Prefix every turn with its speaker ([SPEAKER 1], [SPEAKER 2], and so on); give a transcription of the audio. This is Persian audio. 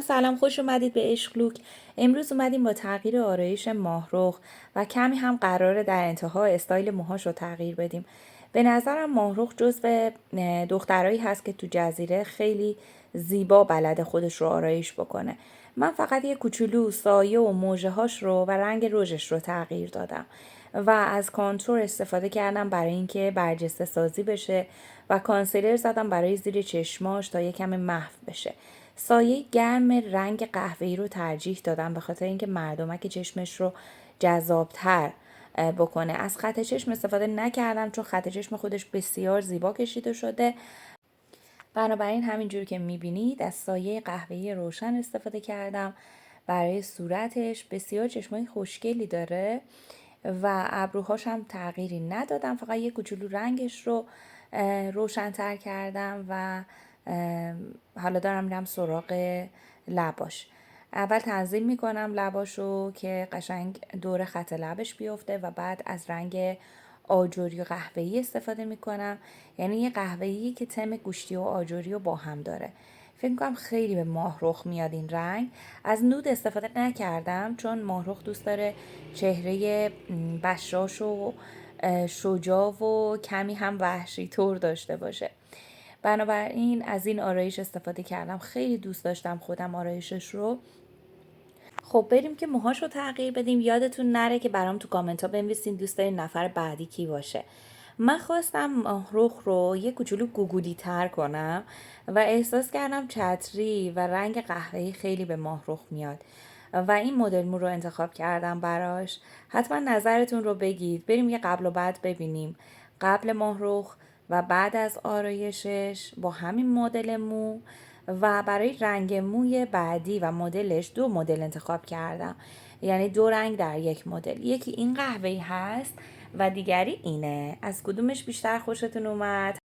[SPEAKER 1] سلام خوش اومدید به عشق لوک. امروز اومدیم با تغییر آرایش ماهرخ و کمی هم قراره در انتها استایل موهاش رو تغییر بدیم. به نظرم ماهرخ جزو دخترایی هست که تو جزیره خیلی زیبا بلد خودش رو آرایش بکنه. من فقط یه کوچولو سایه و موجه هاش رو و رنگ رژش رو تغییر دادم و از کانتور استفاده کردم برای اینکه برجسته سازی بشه و کانسیلر زدم برای زیر چشماش تا یکم محو بشه. سایه گرم رنگ قهوه‌ای رو ترجیح دادم به خاطر اینکه مردمک چشمش رو جذابتر بکنه. از خط چشم استفاده نکردم چون خط چشم خودش بسیار زیبا کشیده شده. بنابراین همینجور که میبینید از سایه قهوه‌ای روشن استفاده کردم برای صورتش. بسیار چشمای خوشگلی داره و ابروهاش هم تغییری ندادم، فقط یه کوچولو رنگش رو روشن‌تر کردم و حالا دارم میرم سراغ لباش. اول تنظیم میکنم لباشو که قشنگ دور خط لبش بیفته و بعد از رنگ آجوری و قهوه‌ای استفاده میکنم، یعنی یه قهوه‌ای که طعم گوشتی و آجوری رو با هم داره. فکر میکنم خیلی به ماهرخ میاد این رنگ. از نود استفاده نکردم چون ماهرخ دوست داره چهره بشاش و شجاع و کمی هم وحشی طور داشته باشه. بنابراین از این آرایش استفاده کردم. خیلی دوست داشتم خودم آرایشش رو. خب بریم که موهاشو تغییر بدیم. یادتون نره که برام تو کامنت ها بنویسین دوست دارین نفر بعدی کی باشه. من خواستم ماهرخ رو یه کوچولو گوگولی تر کنم و احساس کردم چتری و رنگ قهوه‌ای خیلی به ماهرخ میاد و این مدل مو رو انتخاب کردم براش. حتما نظرتون رو بگید. بریم یه قبل و بعد ببینیم. قبل ماهرخ و بعد از آرایشش با همین مدل مو. و برای رنگ موی بعدی و مدلش دو مدل انتخاب کردم، یعنی دو رنگ در یک مدل. یکی این قهوه‌ای هست و دیگری اینه. از کدومش بیشتر خوشتون اومد؟